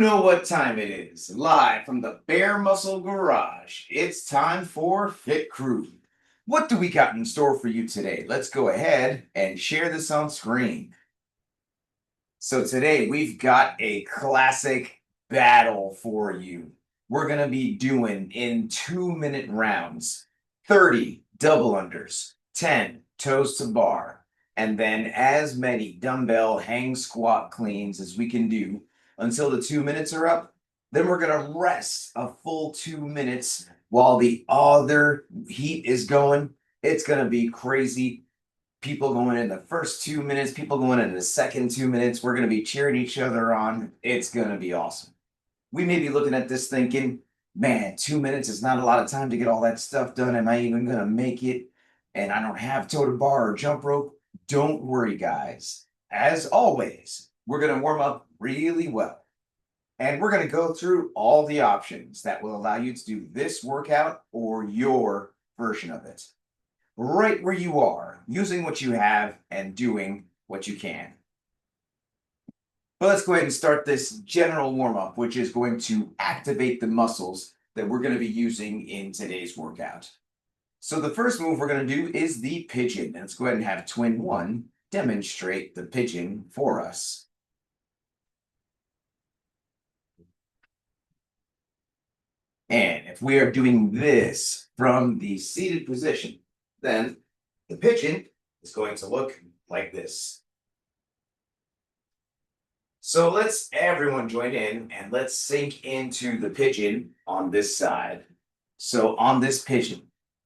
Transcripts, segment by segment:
know what time it is. Live from the BearMuscle Garage. It's time for Fit Crew. What do we got in store for you today? Let's go ahead and share this on screen. So today we've got a classic battle for you. We're going to be doing in 2-minute rounds, 30 double unders, 10 toes to bar, and then as many dumbbell hang squat cleans as we can do until the 2 minutes are up. Then we're going to rest a full 2 minutes while the other heat is going. It's going to be crazy. People going in the first 2 minutes, people going in the second 2 minutes. We're going to be cheering each other on. It's going to be awesome. We may be looking at this thinking, man, 2 minutes is not a lot of time to get all that stuff done. Am I even going to make it? And I don't have toe to bar or jump rope. Don't worry, guys. As always, we're going to warm up really well. And we're going to go through all the options that will allow you to do this workout or your version of it. Right where you are, using what you have and doing what you can. But let's go ahead and start this general warm-up, which is going to activate the muscles that we're going to be using in today's workout. So the first move we're going to do is the pigeon. Let's go ahead and have Twin 1 demonstrate the pigeon for us. And if we are doing this from the seated position, then the pigeon is going to look like this. So let's everyone join in and let's sink into the pigeon on this side. So on this pigeon,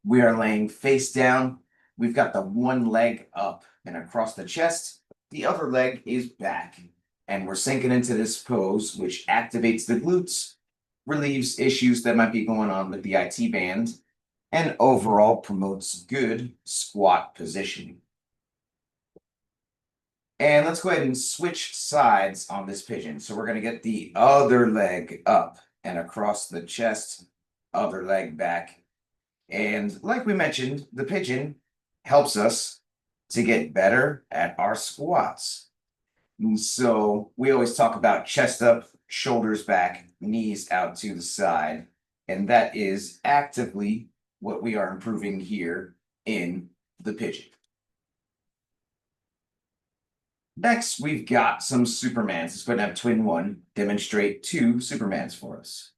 we are laying face down. We've got the one leg up and across the chest. The other leg is back. And we're sinking into this pose, which activates the glutes, relieves issues that might be going on with the IT band, and overall promotes good squat positioning. And let's go ahead and switch sides on this pigeon. So we're going to get the other leg up and across the chest, other leg back. And like we mentioned, the pigeon helps us to get better at our squats. And so we always talk about chest up, shoulders back, knees out to the side. And that is actively what we are improving here in the pigeon. Next, we've got some Supermans. Let's go ahead and have Twin 1 demonstrate 2 Supermans for us.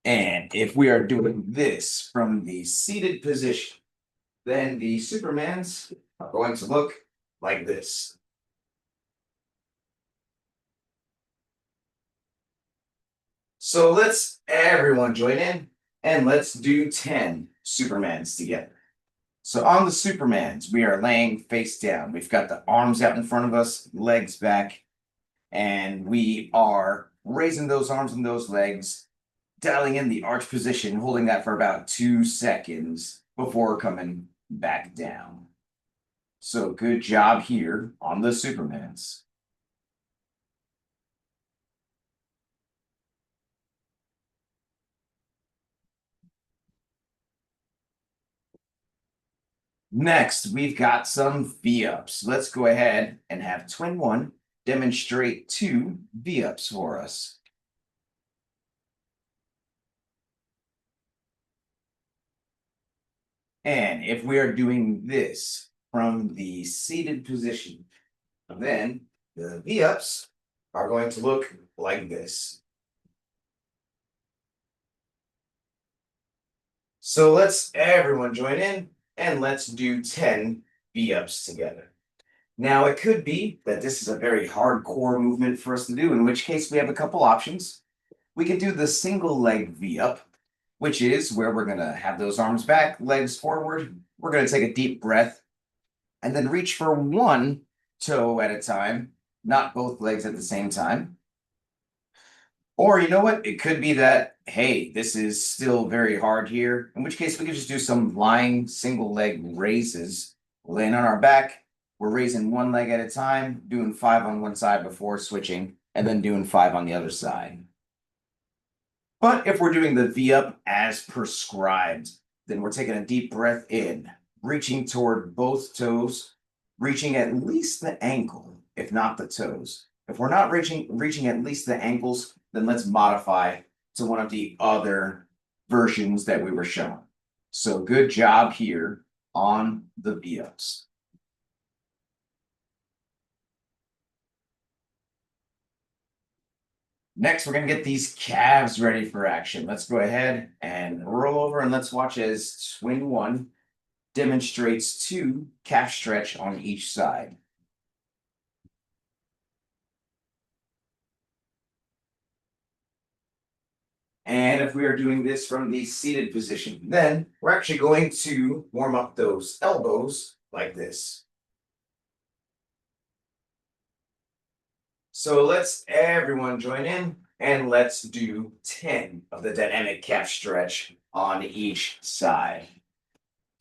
And if we are doing this from the seated position, then the Supermans are going to look like this. So let's everyone join in and let's do 10 Supermans together. So on the Supermans, we are laying face down. We've got the arms out in front of us, legs back, and we are raising those arms and those legs, dialing in the arch position, holding that for about 2 seconds before coming back down. So good job here on the Supermans. Next, we've got some V-ups. Let's go ahead and have Twin 1 demonstrate 2 V-ups for us. And if we are doing this from the seated position, then the V-ups are going to look like this. So let's everyone join in and let's do 10 V-ups together. Now, it could be that this is a very hardcore movement for us to do, in which case we have a couple options. We can do the single leg V-up, which is where we're going to have those arms back, legs forward. We're going to take a deep breath and then reach for one toe at a time, not both legs at the same time. Or you know what? It could be that, hey, this is still very hard here, in which case we could just do some lying single leg raises, laying on our back. We're raising one leg at a time, doing 5 on one side before switching, and then doing 5 on the other side. But if we're doing the V-up as prescribed, then we're taking a deep breath in, reaching toward both toes, reaching at least the ankle, if not the toes. If we're not reaching at least the ankles, then let's modify to one of the other versions that we were shown. So good job here on the B-ups. Next, we're going to get these calves ready for action. Let's go ahead and roll over and let's watch as twin one demonstrates 2 calf stretch on each side. And if we are doing this from the seated position, then we're actually going to warm up those elbows like this. So let's everyone join in and let's do 10 of the dynamic calf stretch on each side.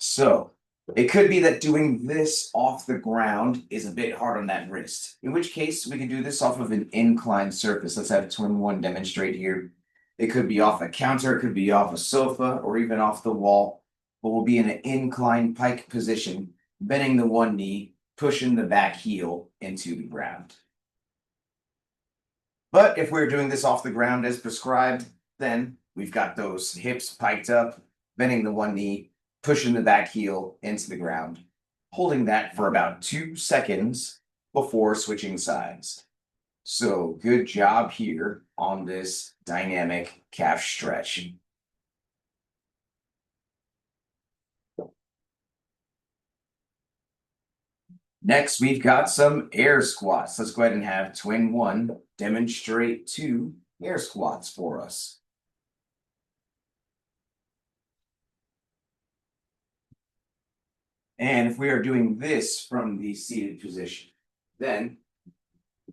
So it could be that doing this off the ground is a bit hard on that wrist, in which case we can do this off of an inclined surface. Let's have twin one demonstrate here. It could be off a counter, it could be off a sofa, or even off the wall, but we'll be in an inclined pike position, bending the one knee, pushing the back heel into the ground. But if we're doing this off the ground as prescribed, then we've got those hips piked up, bending the one knee, pushing the back heel into the ground, holding that for about 2 seconds before switching sides. So good job here on this dynamic calf stretch. Next, we've got some air squats. Let's go ahead and have twin one demonstrate 2 air squats for us. And if we are doing this from the seated position, then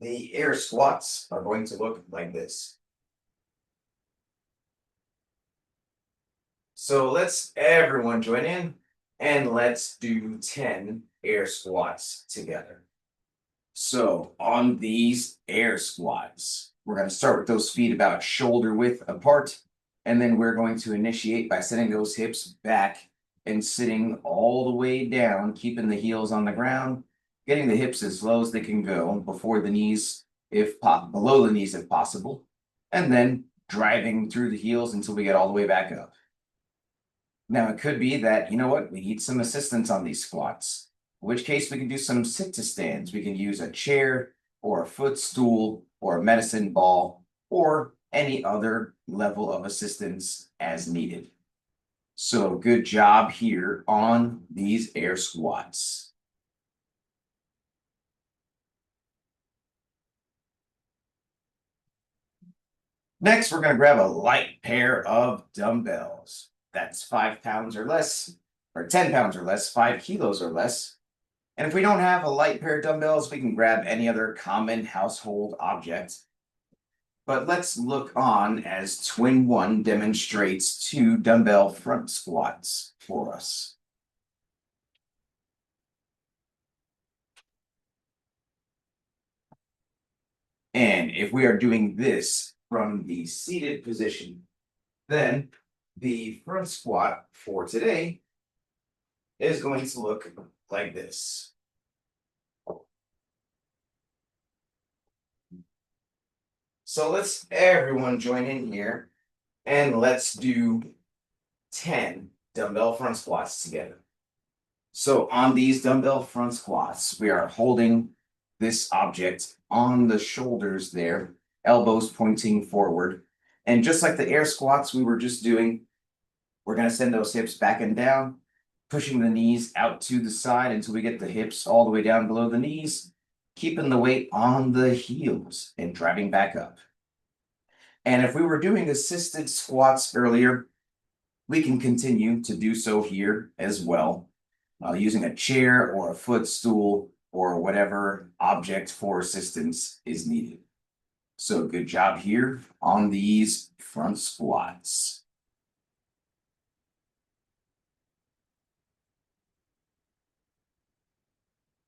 the air squats are going to look like this. So let's everyone join in and let's do 10 air squats together. So on these air squats, we're going to start with those feet about shoulder width apart. And then we're going to initiate by setting those hips back and sitting all the way down, keeping the heels on the ground, getting the hips as low as they can go before the knees, below the knees if possible, and then driving through the heels until we get all the way back up. Now, it could be that, you know what, we need some assistance on these squats, in which case we can do some sit to stands. We can use a chair or a footstool or a medicine ball or any other level of assistance as needed. So good job here on these air squats. Next, we're going to grab a light pair of dumbbells. That's 5 pounds or less, or 10 pounds or less, 5 kilos or less. And if we don't have a light pair of dumbbells, we can grab any other common household object. But let's look on as twin one demonstrates 2 dumbbell front squats for us. And if we are doing this from the seated position, then the front squat for today is going to look like this. So let's everyone join in here and let's do 10 dumbbell front squats together. So on these dumbbell front squats, we are holding this object on the shoulders there, elbows pointing forward. And just like the air squats we were just doing, we're going to send those hips back and down, pushing the knees out to the side until we get the hips all the way down below the knees, keeping the weight on the heels and driving back up. And if we were doing assisted squats earlier, we can continue to do so here as well, using a chair or a footstool or whatever object for assistance is needed. So good job here on these front squats.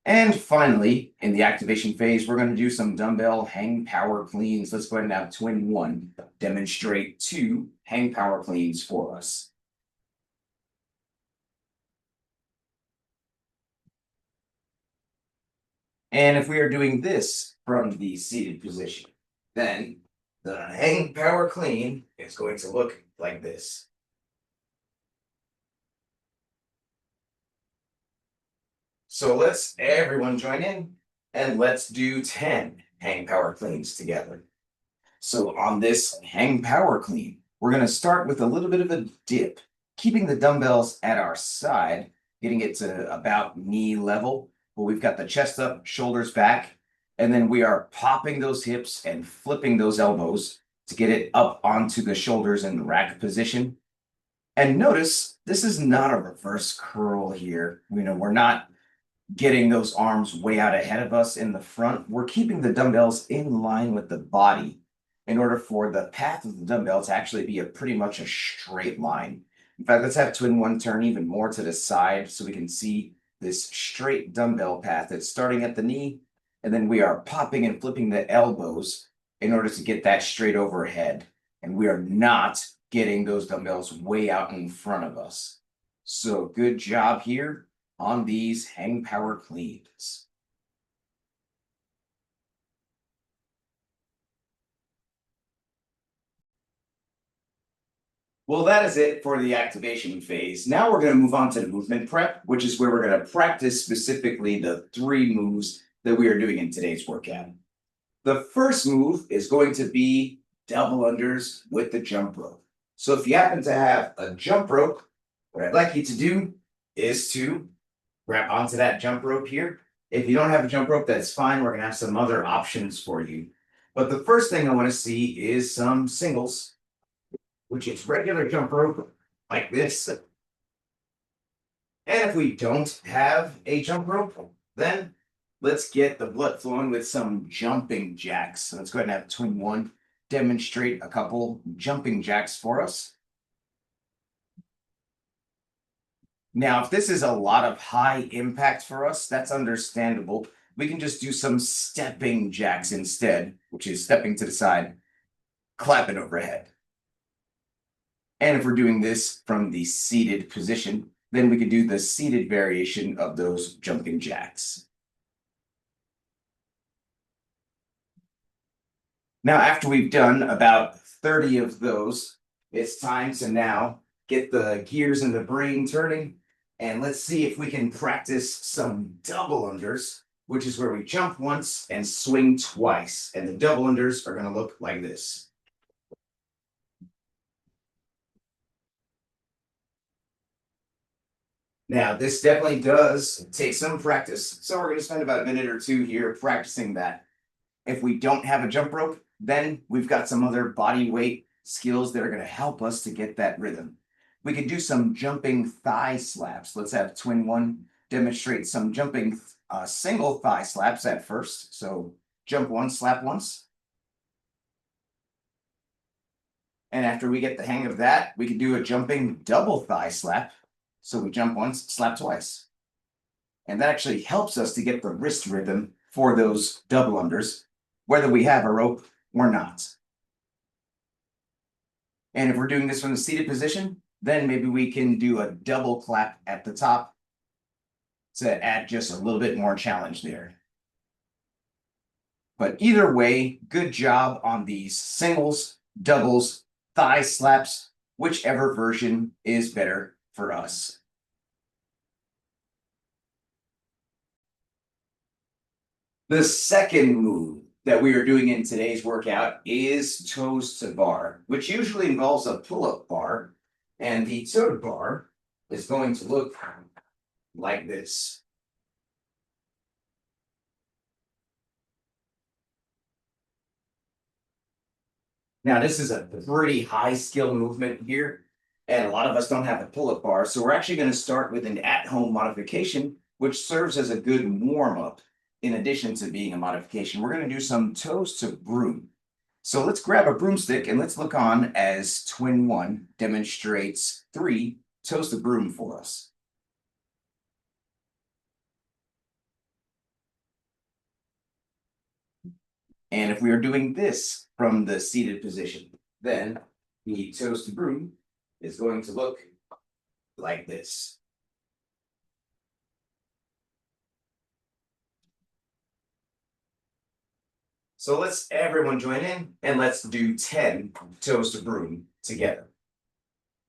And finally, in the activation phase, we're going to do some dumbbell hang power cleans. Let's go ahead and have twin one demonstrate 2 hang power cleans for us. And if we are doing this from the seated position, then the hang power clean is going to look like this. So let's everyone join in and let's do 10 hang power cleans together. So on this hang power clean, we're going to start with a little bit of a dip, keeping the dumbbells at our side, getting it to about knee level. But we've got the chest up, shoulders back, and then we are popping those hips and flipping those elbows to get it up onto the shoulders in the rack position. And notice this is not a reverse curl here. We're not getting those arms way out ahead of us in the front. We're keeping the dumbbells in line with the body in order for the path of the dumbbell to actually be pretty much a straight line. In fact, let's have twin one turn even more to the side so we can see this straight dumbbell path that's starting at the knee, and then we are popping and flipping the elbows in order to get that straight overhead. And we are not getting those dumbbells way out in front of us. So good job here on these hang power cleans. Well, that is it for the activation phase. Now we're going to move on to the movement prep, which is where we're going to practice specifically the 3 moves that we are doing in today's workout. The first move is going to be double unders with the jump rope. So if you happen to have a jump rope, what I'd like you to do is to grab onto that jump rope here. If you don't have a jump rope, that's fine. We're going to have some other options for you. But the first thing I want to see is some singles, which is regular jump rope like this. And if we don't have a jump rope, then let's get the blood flowing with some jumping jacks. So let's go ahead and have twin one demonstrate a couple jumping jacks for us. Now, if this is a lot of high impact for us, that's understandable. We can just do some stepping jacks instead, which is stepping to the side, clapping overhead. And if we're doing this from the seated position, then we can do the seated variation of those jumping jacks. Now, after we've done about 30 of those, it's time to now get the gears in the brain turning. And let's see if we can practice some double unders, which is where we jump once and swing twice. And the double unders are going to look like this. Now, this definitely does take some practice. So we're going to spend about a minute or 2 here practicing that. If we don't have a jump rope, then we've got some other body weight skills that are going to help us to get that rhythm. We could do some jumping thigh slaps. Let's have twin one demonstrate some jumping single thigh slaps at first. So jump once, slap once. And after we get the hang of that, we can do a jumping double thigh slap. So we jump once, slap twice. And that actually helps us to get the wrist rhythm for those double unders, whether we have a rope or not. And if we're doing this from the seated position, then maybe we can do a double clap at the top to add just a little bit more challenge there. But either way, good job on these singles, doubles, thigh slaps, whichever version is better for us. The second move that we are doing in today's workout is toes to bar, which usually involves a pull-up bar. And the toe bar is going to look like this. Now, this is a pretty high skill movement here, and a lot of us don't have a pull-up bar. So we're actually going to start with an at-home modification, which serves as a good warm-up in addition to being a modification. We're going to do some toes to broom. So let's grab a broomstick and let's look on as twin one demonstrates 3 toes to broom for us. And if we are doing this from the seated position, then the toes to broom is going to look like this. So let's everyone join in and let's do 10 toes to broom together.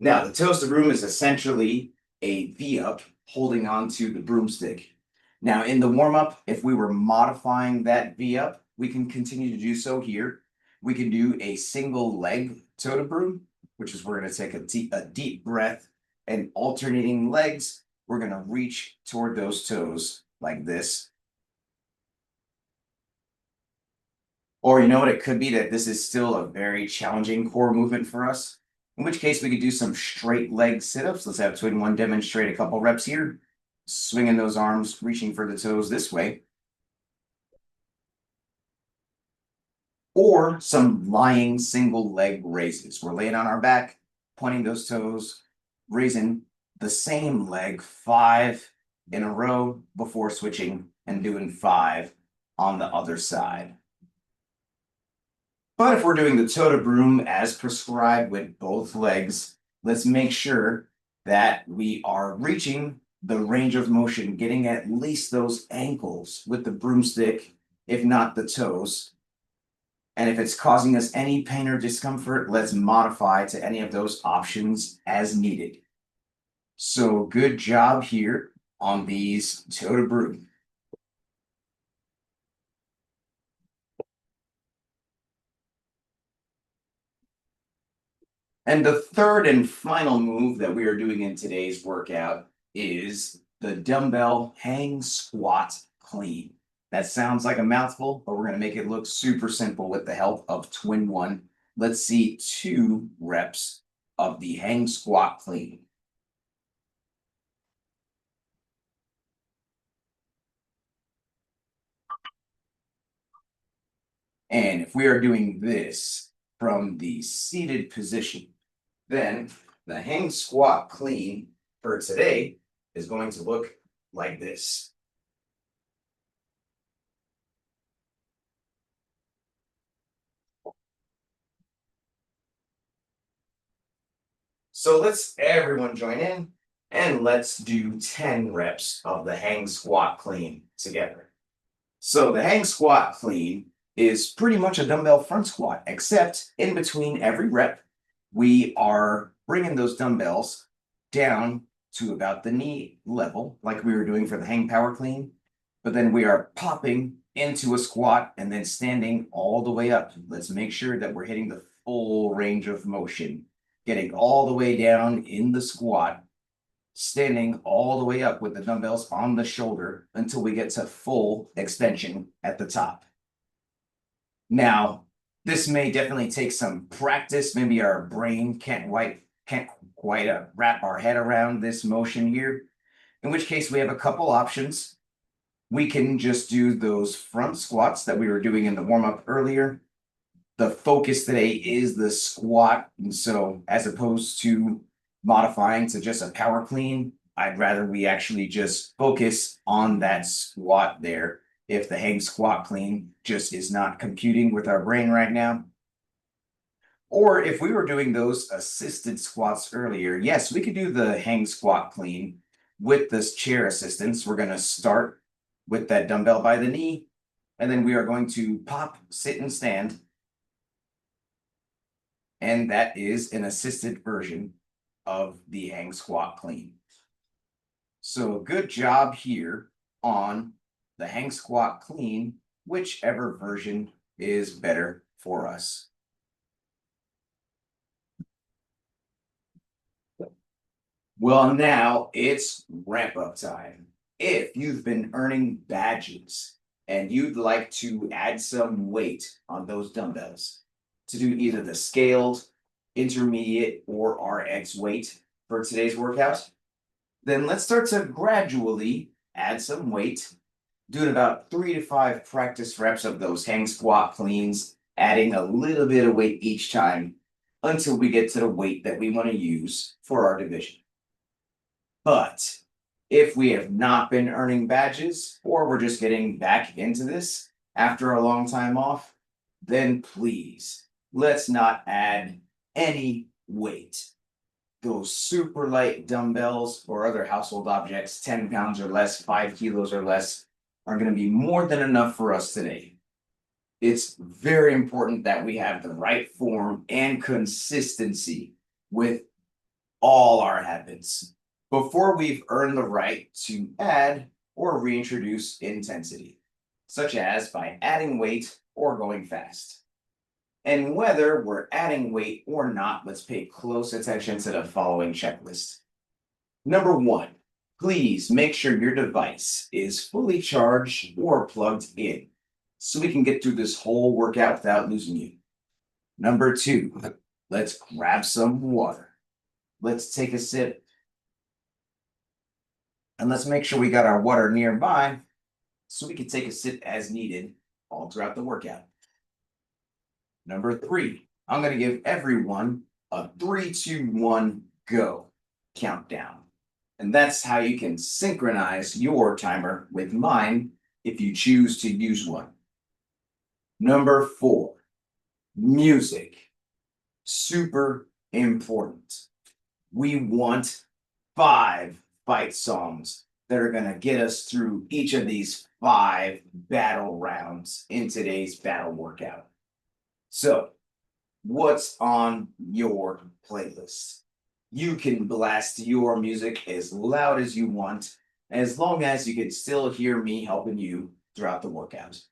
Now, the toes to broom is essentially a V up holding onto the broomstick. Now, in the warm up, if we were modifying that V up, we can continue to do so here. We can do a single leg toe to broom, which is we're going to take a deep breath and alternating legs. We're going to reach toward those toes like this. Or you know what, it could be that this is still a very challenging core movement for us, in which case we could do some straight leg sit-ups. Let's have twin one demonstrate a couple reps here. Swinging those arms, reaching for the toes this way. Or some lying single leg raises. We're laying on our back, pointing those toes, raising the same leg 5 in a row before switching and doing 5 on the other side. But if we're doing the toe to broom as prescribed with both legs, let's make sure that we are reaching the range of motion, getting at least those ankles with the broomstick, if not the toes. And if it's causing us any pain or discomfort, let's modify to any of those options as needed. So good job here on these toe to broom. And the third and final move that we are doing in today's workout is the dumbbell hang squat clean. That sounds like a mouthful, but we're going to make it look super simple with the help of twin one. Let's see 2 reps of the hang squat clean. And if we are doing this from the seated position, then the hang squat clean for today is going to look like this. So let's everyone join in and let's do 10 reps of the hang squat clean together. So the hang squat clean is pretty much a dumbbell front squat, except in between every rep, we are bringing those dumbbells down to about the knee level, like we were doing for the hang power clean. But then we are popping into a squat and then standing all the way up. Let's make sure that we're hitting the full range of motion, getting all the way down in the squat, standing all the way up with the dumbbells on the shoulder until we get to full extension at the top. Now, this may definitely take some practice. Maybe our brain can't quite wrap our head around this motion here, in which case we have a couple options. We can just do those front squats that we were doing in the warm-up earlier. The focus today is the squat, and so as opposed to modifying to just a power clean, I'd rather we actually just focus on that squat there if the hang squat clean just is not computing with our brain right now. Or if we were doing those assisted squats earlier, yes, we could do the hang squat clean with this chair assistance. We're going to start with that dumbbell by the knee, and then we are going to pop, sit, and stand. And that is an assisted version of the hang squat clean. So good job here on the hang squat clean, whichever version is better for us. Well, now it's ramp up time. If you've been earning badges and you'd like to add some weight on those dumbbells to do either the scaled, intermediate, or RX weight for today's workout, then let's start to gradually add some weight, doing about 3 to 5 practice reps of those hang squat cleans, adding a little bit of weight each time until we get to the weight that we want to use for our division. But if we have not been earning badges, or we're just getting back into this after a long time off, then please, let's not add any weight. Those super light dumbbells or other household objects, 10 pounds or less, 5 kilos or less, are going to be more than enough for us today. It's very important that we have the right form and consistency with all our habits before we've earned the right to add or reintroduce intensity, such as by adding weight or going fast. And whether we're adding weight or not, let's pay close attention to the following checklist. Number one, please make sure your device is fully charged or plugged in so we can get through this whole workout without losing you. Number two, let's grab some water. Let's take a sip and let's make sure we got our water nearby so we can take a sip as needed all throughout the workout. Number three, I'm going to give everyone a 3, 2, 1, go countdown. And that's how you can synchronize your timer with mine if you choose to use one. Number four, music. Super important. We want 5 fight songs that are going to get us through each of these 5 battle rounds in today's battle workout. So, what's on your playlist? You can blast your music as loud as you want, as long as you can still hear me helping you throughout the workout.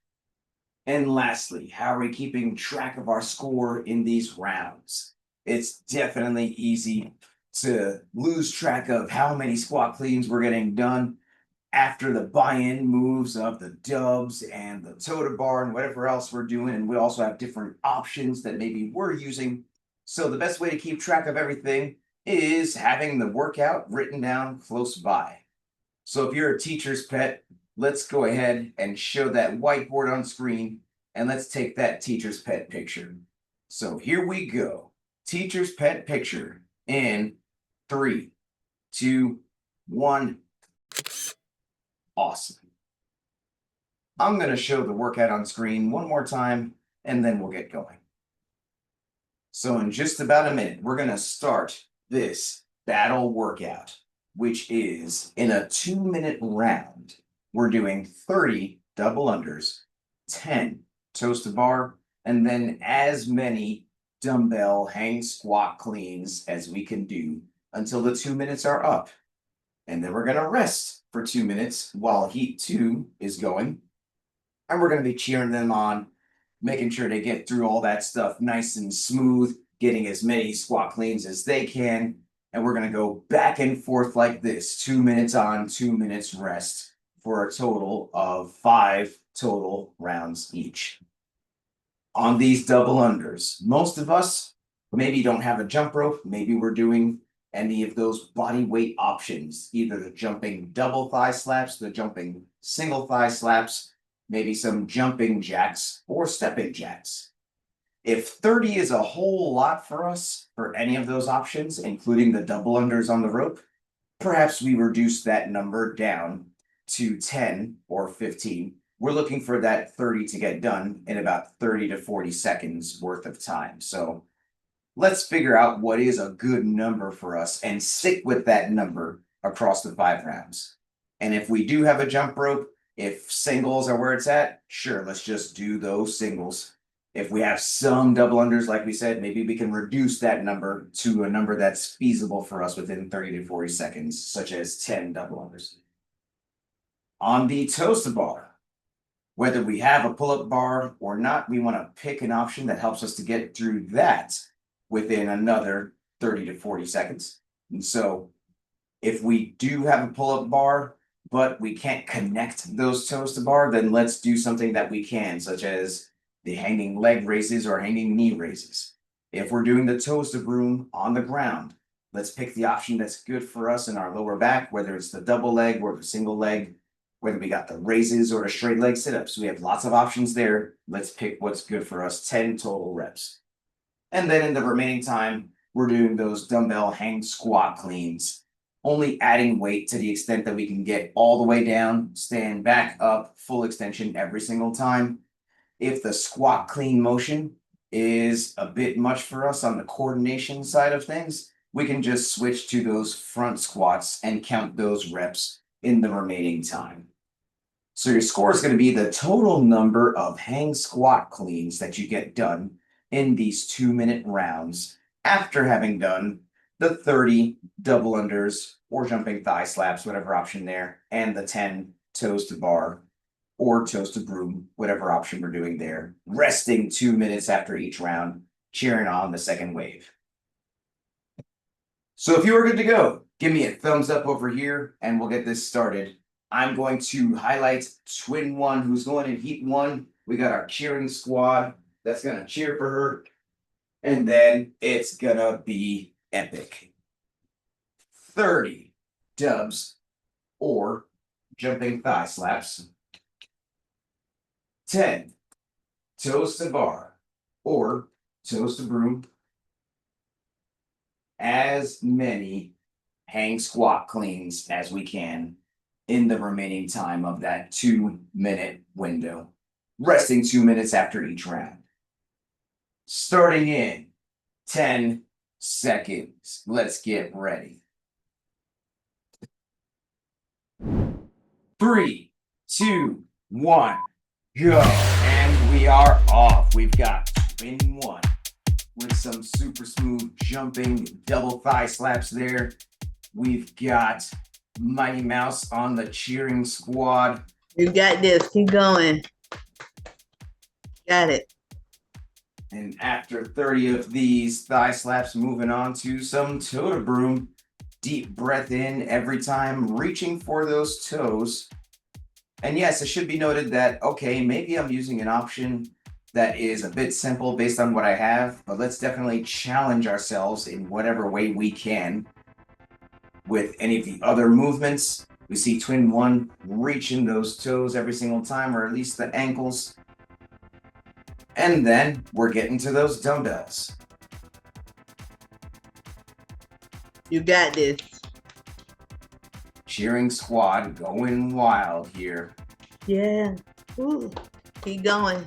And lastly, how are we keeping track of our score in these rounds? It's definitely easy to lose track of how many squat cleans we're getting done after the buy-in moves of the dubs and the toe to bar and whatever else we're doing. And we also have different options that maybe we're using. So the best way to keep track of everything is having the workout written down close by. So if you're a teacher's pet, let's go ahead and show that whiteboard on screen and let's take that teacher's pet picture. So here we go. Teacher's pet picture in 3, 2, 1. Awesome. I'm going to show the workout on screen one more time and then we'll get going. So in just about a minute, we're going to start this battle workout, which is in a 2-minute round. We're doing 30 double unders, 10 toes to bar, and then as many dumbbell hang squat cleans as we can do until the 2 minutes are up. And then we're going to rest for 2 minutes while heat 2 is going. And we're going to be cheering them on, making sure they get through all that stuff nice and smooth, getting as many squat cleans as they can. And we're going to go back and forth like this, 2 minutes on, 2 minutes rest for a total of 5 total rounds each. On these double unders, most of us maybe don't have a jump rope. Maybe we're doing any of those body weight options, either the jumping double thigh slaps, the jumping single thigh slaps, maybe some jumping jacks or stepping jacks. If 30 is a whole lot for us for any of those options, including the double unders on the rope, perhaps we reduce that number down to 10 or 15. We're looking for that 30 to get done in about 30 to 40 seconds worth of time. So let's figure out what is a good number for us and stick with that number across the 5 rounds. And if we do have a jump rope, if singles are where it's at, sure, let's just do those singles. If we have some double unders, like we said, maybe we can reduce that number to a number that's feasible for us within 30 to 40 seconds, such as 10 double unders. On the toes to bar, whether we have a pull-up bar or not, we want to pick an option that helps us to get through that within another 30 to 40 seconds. And so if we do have a pull-up bar, but we can't connect those toes to bar, then let's do something that we can, such as the hanging leg raises or hanging knee raises. If we're doing the toes to broom on the ground, let's pick the option that's good for us in our lower back, whether it's the double leg or the single leg, whether we got the raises or the straight leg sit-ups. We have lots of options there. Let's pick what's good for us, 10 total reps. And then in the remaining time, we're doing those dumbbell hang squat cleans, only adding weight to the extent that we can get all the way down, stand back up, full extension every single time. If the squat clean motion is a bit much for us on the coordination side of things, we can just switch to those front squats and count those reps in the remaining time. So your score is going to be the total number of hang squat cleans that you get done in these 2-minute rounds after having done the 30 double unders or jumping thigh slaps, whatever option there, and the 10 toes to bar or toes to broom, whatever option we're doing there. Resting 2 minutes after each round, cheering on the second wave. So if you are good to go, give me a thumbs up over here and we'll get this started. I'm going to highlight twin one who's going in heat one. We got our cheering squad that's going to cheer for her. And then it's going to be epic. 30 dubs or jumping thigh slaps. 10 toes to bar or toes to broom. As many hang squat cleans as we can in the remaining time of that 2-minute window, resting 2 minutes after each round. Starting in 10 seconds. Let's get ready. 3, 2, 1, go. And we are off. We've got twin one with some super smooth jumping double thigh slaps there. We've got Mighty Mouse on the cheering squad. You got this. Keep going. Got it. And after 30 of these thigh slaps, moving on to some toe to broom. Deep breath in every time, reaching for those toes. And yes, it should be noted that, okay, maybe I'm using an option that is a bit simple based on what I have, but let's definitely challenge ourselves in whatever way we can. With any of the other movements, we see twin one reaching those toes every single time, or at least the ankles. And then we're getting to those dumbbells. You got this. Cheering squad going wild here. Yeah. Ooh. Keep going.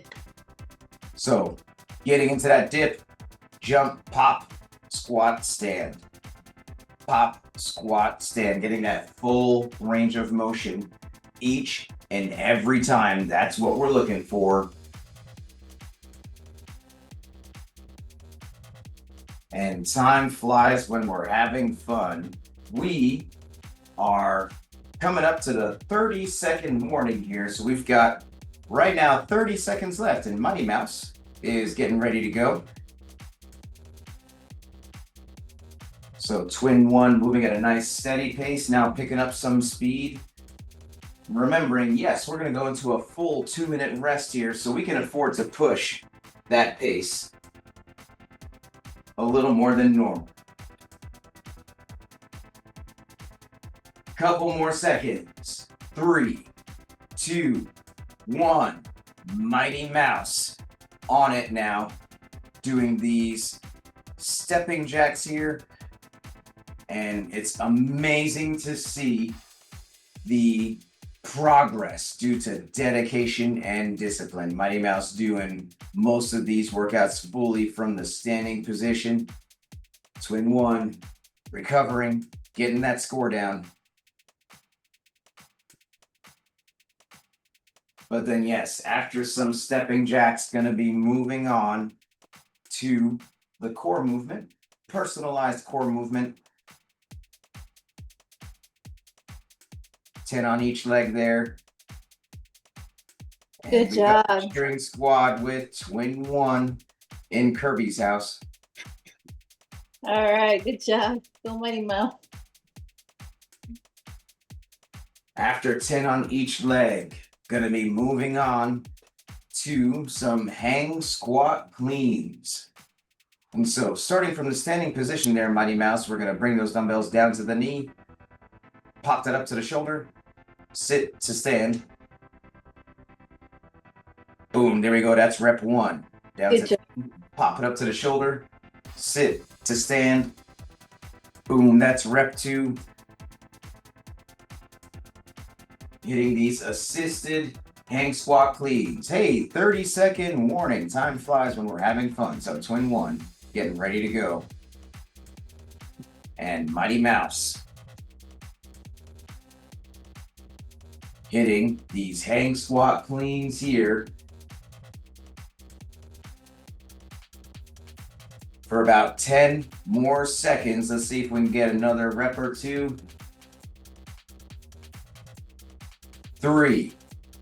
So, getting into that dip, jump, pop, squat, stand. Pop, squat, stand, getting that full range of motion each and every time. That's what we're looking for. And time flies when we're having fun. We are coming up to the 30-second warning here. So we've got right now 30 seconds left, and Mighty Mouse is getting ready to go. So twin one moving at a nice steady pace, now picking up some speed. Remembering, yes, we're going to go into a full 2-minute rest here, so we can afford to push that pace a little more than normal. Couple more seconds. 3, 2, 1. Mighty Mouse on it now, doing these stepping jacks here. And it's amazing to see the progress due to dedication and discipline. Mighty Mouse doing most of these workouts fully from the standing position. Twin one, recovering, getting that score down. But then yes, after some stepping jacks, gonna be moving on to the core movement, personalized core movement. 10 on each leg there. Good job. Cheering squad with twin one in Kirby's house. All right, good job. Go Mighty Mouse. After 10 on each leg, gonna be moving on to some hang squat cleans. And so starting from the standing position there, Mighty Mouse, we're gonna bring those dumbbells down to the knee, pop that up to the shoulder, sit to stand. Boom, there we go. That's rep one. Down Good to pop it up to the shoulder, sit to stand. Boom, that's rep two. Hitting these assisted hang squat cleans. Hey, 30-second warning. Time flies when we're having fun. So twin one, getting ready to go. And Mighty Mouse hitting these hang squat cleans here for about 10 more seconds. Let's see if we can get another rep or two. 3,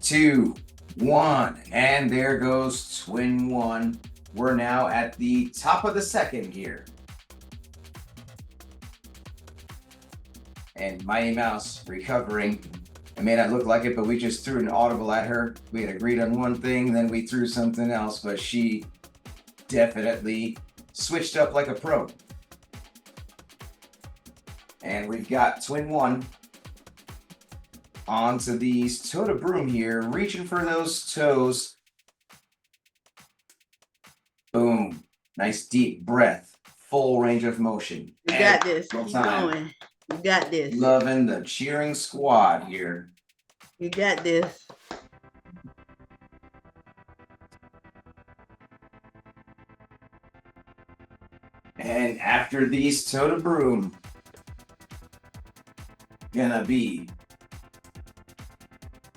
2, 1, and there goes twin one. We're now at the top of the second here. And Mighty Mouse recovering. It may not look like it, but we just threw an audible at her. We had agreed on one thing, then we threw something else, but she definitely switched up like a pro. And we've got twin one onto these toe to broom here, reaching for those toes. Boom. Nice deep breath, full range of motion. You got this. Keep time. going. You got this. Loving the cheering squad here. You got this. And after these toe to broom, gonna be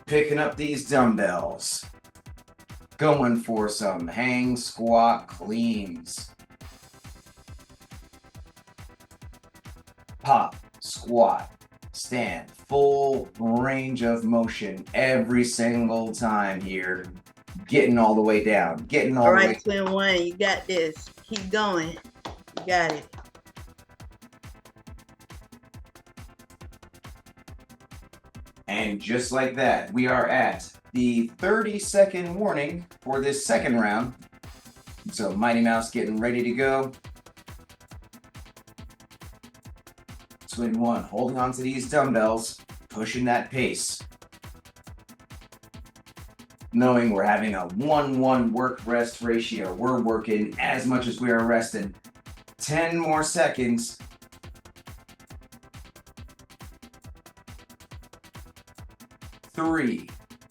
picking up these dumbbells, going for some hang squat cleans. Pop, squat, stand, full range of motion every single time here. Getting all the way down, getting all the way. All right, twin one, you got this. Keep going. You got it. And just like that, we are at the 30-second warning for this second round. So Mighty Mouse getting ready to go. Twin one holding on to these dumbbells, pushing that pace. Knowing we're having a 1-1 work-rest ratio. We're working as much as we are resting. 10 more seconds. 3,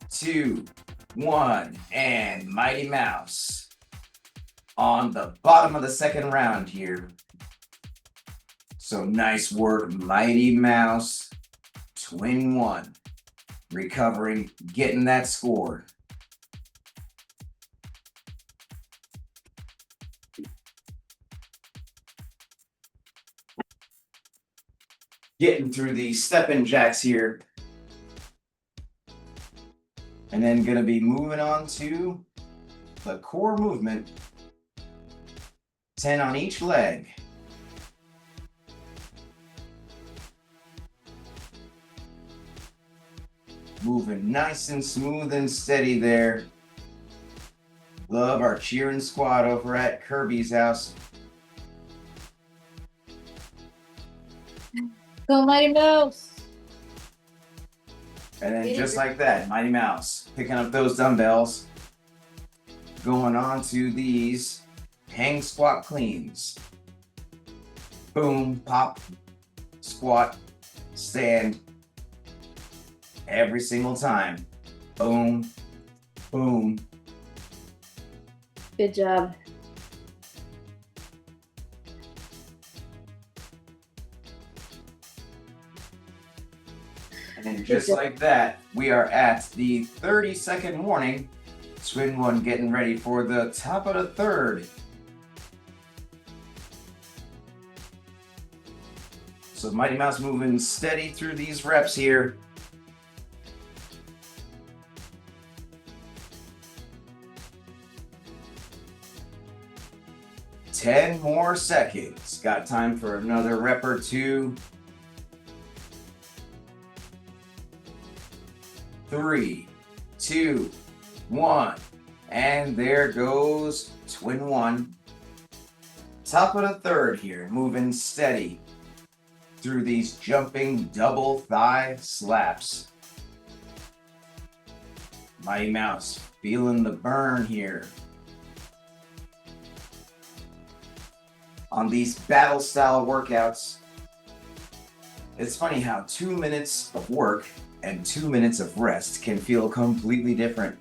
2, 1, and Mighty Mouse on the bottom of the second round here. So nice work, Mighty Mouse. Twin one, recovering, getting that score. Getting through the stepping jacks here. And then gonna be moving on to the core movement. 10 on each leg. Moving nice and smooth and steady there. Love our cheering squad over at Kirby's house. Go Mighty Mouse. And then just like that, Mighty Mouse picking up those dumbbells, going on to these hang squat cleans. Boom, pop, squat, stand. Every single time. Boom, boom. Good job. And then just like that, we are at the 30-second warning. Twin one getting ready for the top of the third. So Mighty Mouse moving steady through these reps here. Ten more seconds. Got time for another rep or two. 3, 2, 1, and there goes twin one. Top of the third here, moving steady through these jumping double thigh slaps. Mighty Mouse feeling the burn here. On these battle style workouts, it's funny how 2 minutes of work and 2 minutes of rest can feel completely different.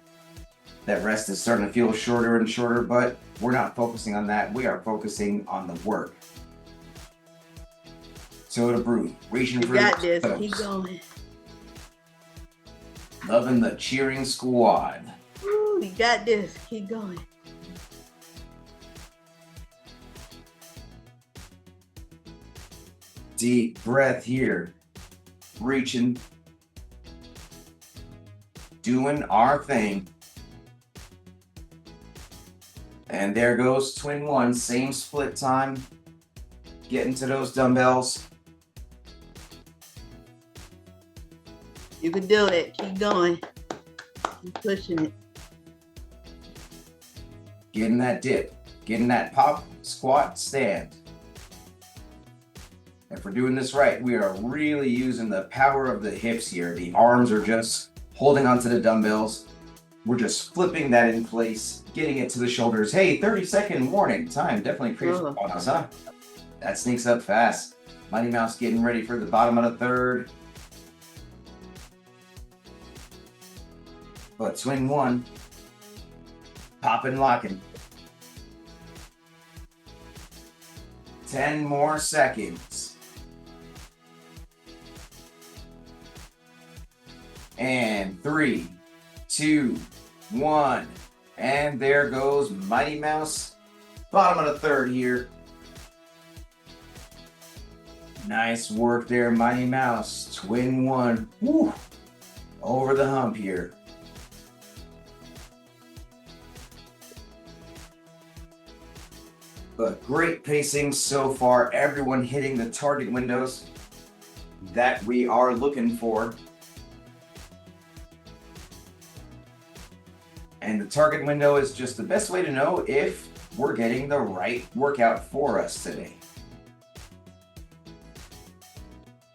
That rest is starting to feel shorter and shorter, but we're not focusing on that. We are focusing on the work. Toe to broom, reaching for You got the this. toes. Keep going. Loving the cheering squad. Woo, you got this. Keep going. Deep breath here. Reaching. Doing our thing. And there goes twin one. Same split time. Getting to those dumbbells. You can do it. Keep going. Keep pushing it. Getting that dip. Getting that pop, squat, stand. If we're doing this right, we are really using the power of the hips here. The arms are just holding onto the dumbbells. We're just flipping that in place, getting it to the shoulders. Hey, 30-second warning. Time definitely creeps up on us, huh? That sneaks up fast. Mighty Mouse getting ready for the bottom of the third. But swing one. Popping, locking. 10 more seconds. And 3, 2, 1. And there goes Mighty Mouse. Bottom of the third here. Nice work there, Mighty Mouse. Twin one. Woo. Over the hump here. But great pacing so far. Everyone hitting the target windows that we are looking for. And the target window is just the best way to know if we're getting the right workout for us today.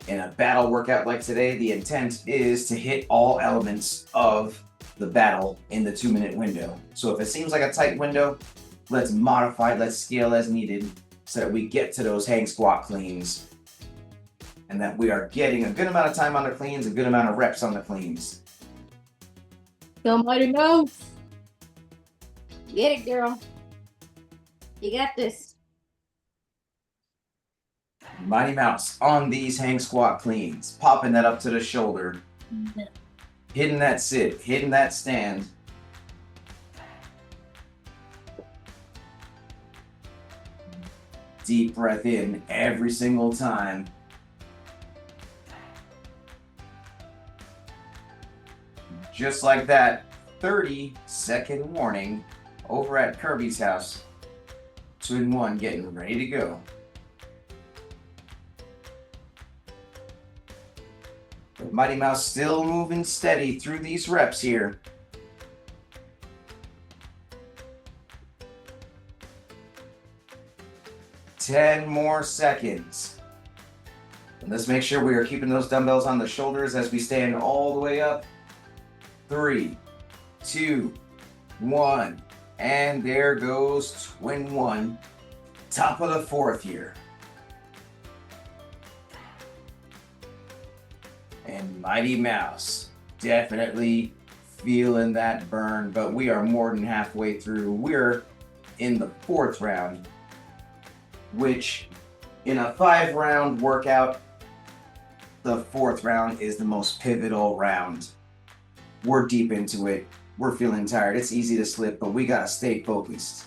In a battle workout like today, the intent is to hit all elements of the battle in the 2-minute window. So if it seems like a tight window, let's modify, let's scale as needed so that we get to those hang squat cleans and that we are getting a good amount of time on the cleans, a good amount of reps on the cleans. Go Mighty Mouse. Get it, girl. You got this. Mighty Mouse on these hang squat cleans, popping that up to the shoulder, hitting that sit, hitting that stand. Deep breath in every single time. Just like that, 30-second warning over at Kirby's house. Twin one getting ready to go. But Mighty Mouse still moving steady through these reps here. Ten more seconds. And let's make sure we are keeping those dumbbells on the shoulders as we stand all the way up. 3, 2, 1. And there goes twin one. Top of the fourth here. And Mighty Mouse definitely feeling that burn, but we are more than halfway through. We're in the fourth round, which in a 5-round workout, the fourth round is the most pivotal round. We're deep into it. We're feeling tired. It's easy to slip, but we gotta stay focused.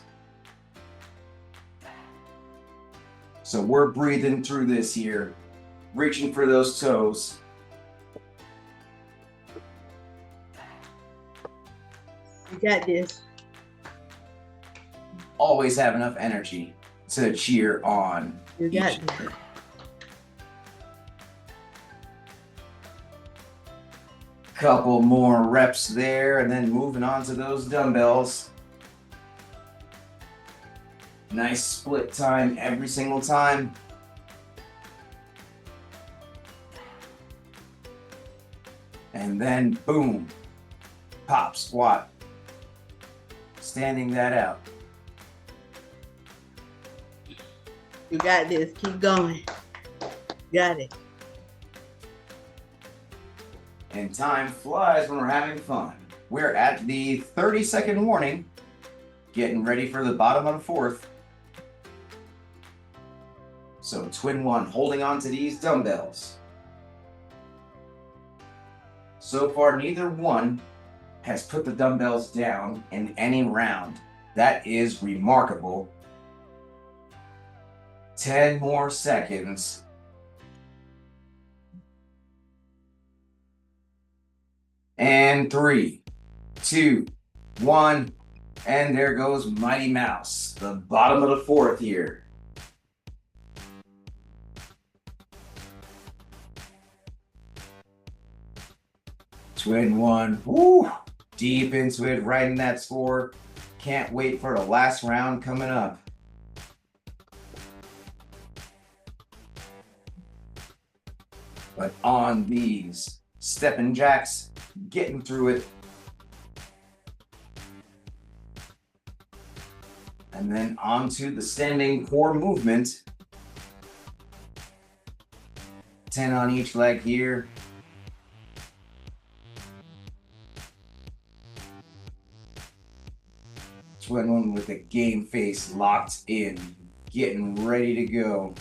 So we're breathing through this here, reaching for those toes. You got this. Always have enough energy to cheer on. You got this. Couple more reps there, and then moving on to those dumbbells. Nice split time every single time. And then boom, pop squat. Standing that out. You got this. Keep going. Got it. And time flies when we're having fun. We're at the 30-second warning, getting ready for the bottom of the fourth. So twin one holding on to these dumbbells. So far, neither one has put the dumbbells down in any round. That is remarkable. 10 more seconds. And 3, 2, 1. And there goes Mighty Mouse, the bottom of the fourth here. Twin one, woo, deep into it, right in that score. Can't wait for the last round coming up. But on these stepping jacks, getting through it. And then onto the standing core movement. 10 on each leg here. Twin one with the game face locked in, getting ready to go.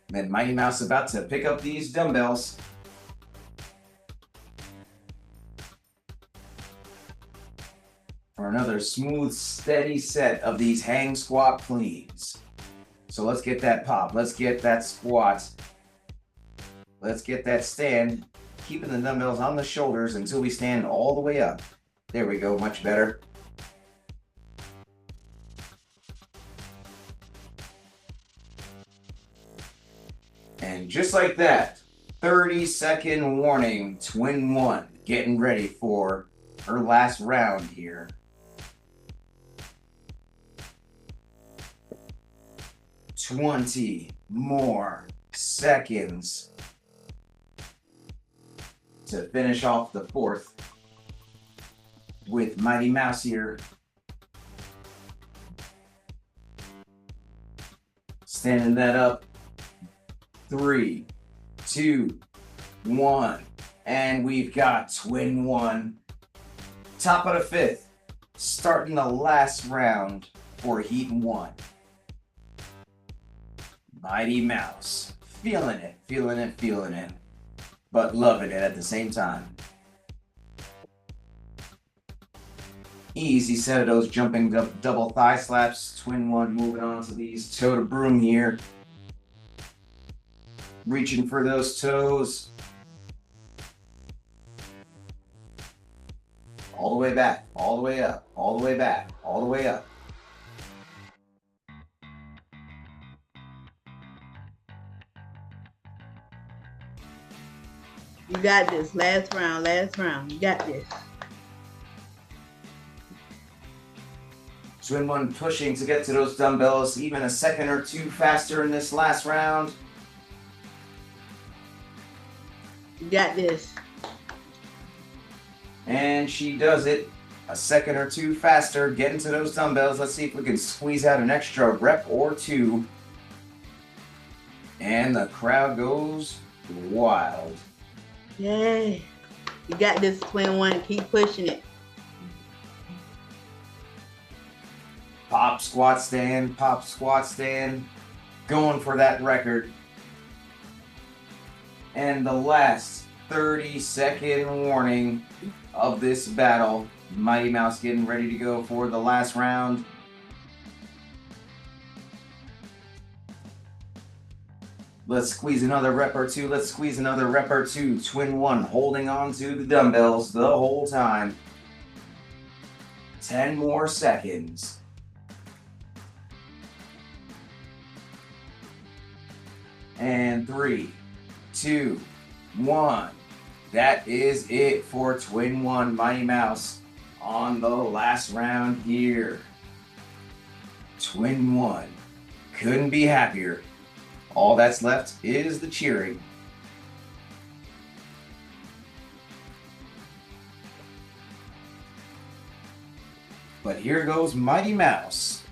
Then Mighty Mouse about to pick up these dumbbells. For another smooth, steady set of these hang squat cleans. So let's get that pop. Let's get that squat. Let's get that stand. Keeping the dumbbells on the shoulders until we stand all the way up. There we go, much better. And just like that, 30-second warning, twin one, getting ready for her last round here. Twenty more seconds to finish off the fourth with Mighty Mouse here. Standing that up. 3, 2, 1. And we've got twin one. Top of the fifth. Starting the last round for heat one. Mighty Mouse. Feeling it, feeling it, feeling it. But loving it at the same time. Easy set of those jumping double thigh slaps. Twin one moving on to these toe to broom here. Reaching for those toes. All the way back, all the way up, all the way back, all the way up. You got this. Last round, last round. You got this. Twin one pushing to get to those dumbbells even a second or two faster in this last round. You got this. And she does it a second or two faster, getting to those dumbbells. Let's see if we can squeeze out an extra rep or two. And the crowd goes wild. Yay. You got this, twin one. Keep pushing it. Pop, squat, stand, pop, squat, stand. Going for that record. And the last 30-second warning of this battle. Mighty Mouse getting ready to go for the last round. Let's squeeze another rep or two. Let's squeeze another rep or two. Twin one holding on to the dumbbells the whole time. 10 more seconds. And 3, 2, 1. That is it for twin one. Mighty Mouse on the last round here. Twin one. Couldn't be happier. All that's left is the cheering. But here goes Mighty Mouse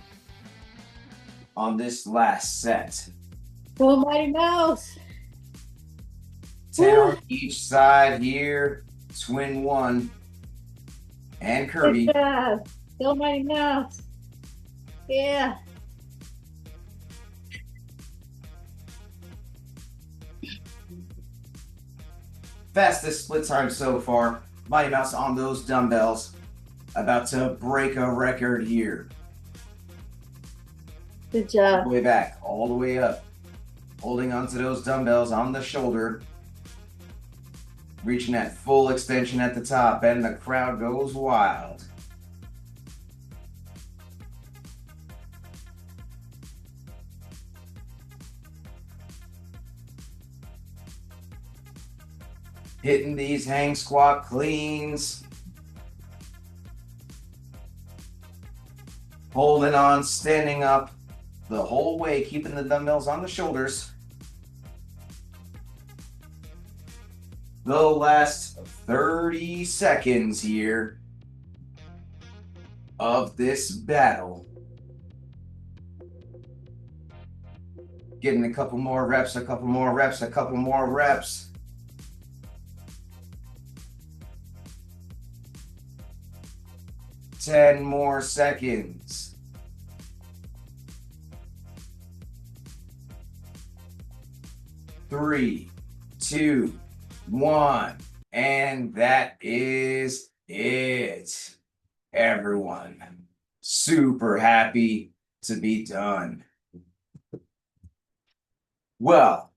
on this last set. Go Mighty Mouse. 10 on each side here. Twin one. And Kirby. Good job. Go Mighty Mouse. Yeah. Fastest split time so far. Mighty Mouse on those dumbbells. About to break a record here. Good All job. the way back, all the way up. Holding onto those dumbbells on the shoulder. Reaching that full extension at the top, and the crowd goes wild. Hitting these hang squat cleans. Holding on, standing up the whole way, keeping the dumbbells on the shoulders. The last 30 seconds here of this battle. Getting a couple more reps, a couple more reps, a couple more reps. Ten more seconds. 3, 2, 1, and that is it. Everyone, super happy to be done. Well,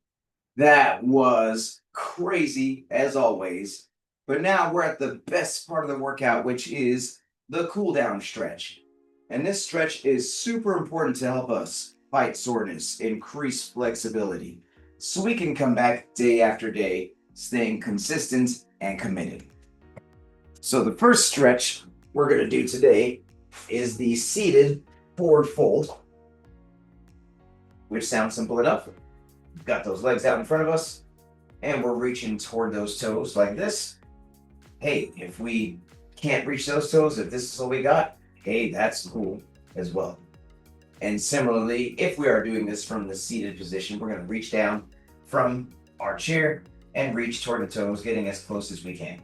that was crazy as always, but now we're at the best part of the workout, which is the cool down stretch. And this stretch is super important to help us fight soreness, increase flexibility, so we can come back day after day, staying consistent and committed. So the first stretch we're going to do today is the seated forward fold, which sounds simple enough. We've got those legs out in front of us, and we're reaching toward those toes like this. Hey, if we can't reach those toes, if this is all we got, hey, that's cool as well. And similarly, if we are doing this from the seated position, we're going to reach down from our chair and reach toward the toes, getting as close as we can.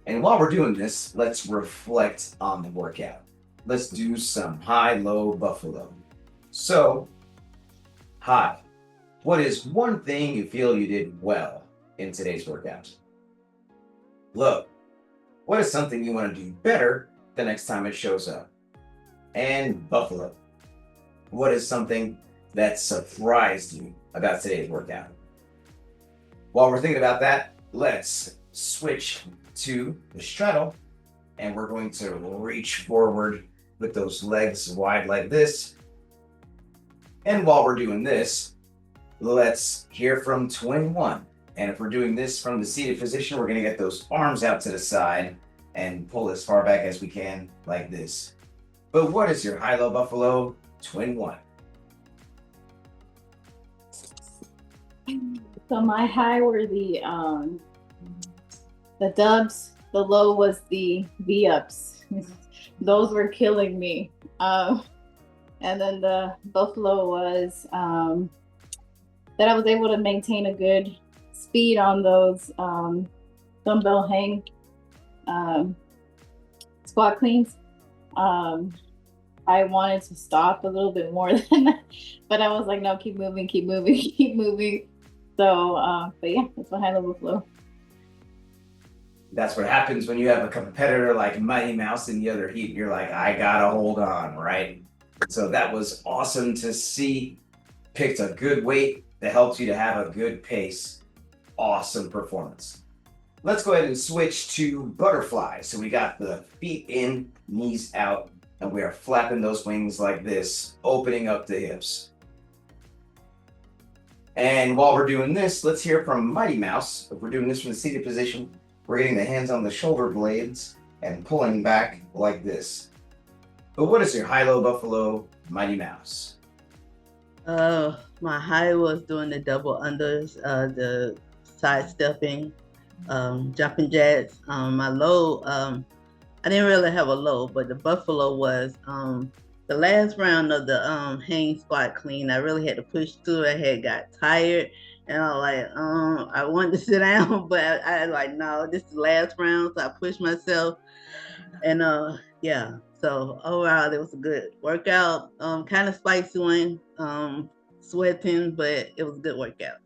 And while we're doing this, let's reflect on the workout. Let's do some high-low buffalo. So, high. What is one thing you feel you did well in today's workout? Low. What is something you want to do better the next time it shows up? And buffalo. What is something that surprised you about today's workout? While we're thinking about that, let's switch to the straddle, and we're going to reach forward with those legs wide like this. And while we're doing this, let's hear from twin one. And if we're doing this from the seated position, we're going to get those arms out to the side and pull as far back as we can like this. But what is your high-low buffalo twin one? So my high were the dubs. The low was the V-ups. Those were killing me. And then the buffalo was that I was able to maintain a good speed on those dumbbell hang squat cleans. I wanted to stop a little bit more than that, but I was like, no, keep moving, keep moving, keep moving. So, but yeah, that's my high-low buffalo. That's what happens when you have a competitor like Mighty Mouse in the other heat. You're like, I gotta hold on, right? So that was awesome to see. Picked a good weight that helps you to have a good pace. Awesome performance. Let's go ahead and switch to butterfly. So we got the feet in, knees out, and we are flapping those wings like this, opening up the hips. And while we're doing this, let's hear from Mighty Mouse. If we're doing this from the seated position, we're getting the hands on the shoulder blades and pulling back like this. But what is your high-low buffalo, Mighty Mouse? My high was doing the double unders, the side stepping, jumping jacks. My low, I didn't really have a low, but the buffalo was the last round of the hang squat clean. I really had to push through. I had got tired, and I was like, I wanted to sit down, but I like, no, this is the last round, so I pushed myself, and yeah. So overall, it was a good workout. Kind of spicy one, sweating, but it was a good workout.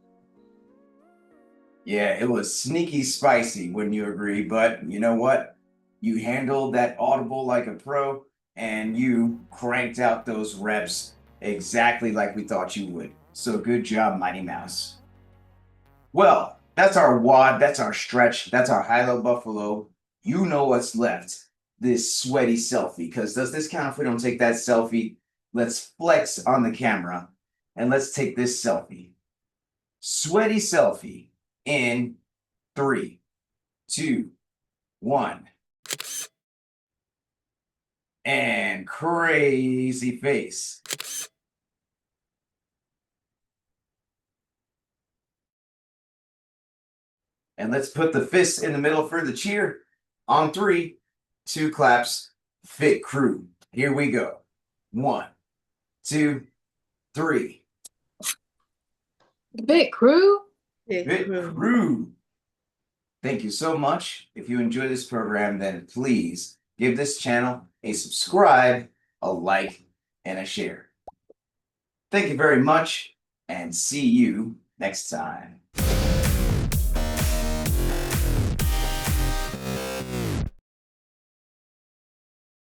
Yeah, it was sneaky spicy, wouldn't you agree? But you know what? You handled that audible like a pro, and you cranked out those reps exactly like we thought you would. So good job, Mighty Mouse. Well, that's our WOD, that's our stretch, that's our high-low buffalo. You know what's left. This sweaty selfie. Because does this count if we don't take that selfie? Let's flex on the camera and let's take this selfie. Sweaty selfie in 3, 2, 1. And crazy face. And let's put the fists in the middle for the cheer. On 3, 2 claps, Fit Crew. Here we go. 1, 2, 3. Big crew. Fit Crew. Thank you so much. If you enjoy this program, then please give this channel a subscribe, a like, and a share. Thank you very much, and see you next time.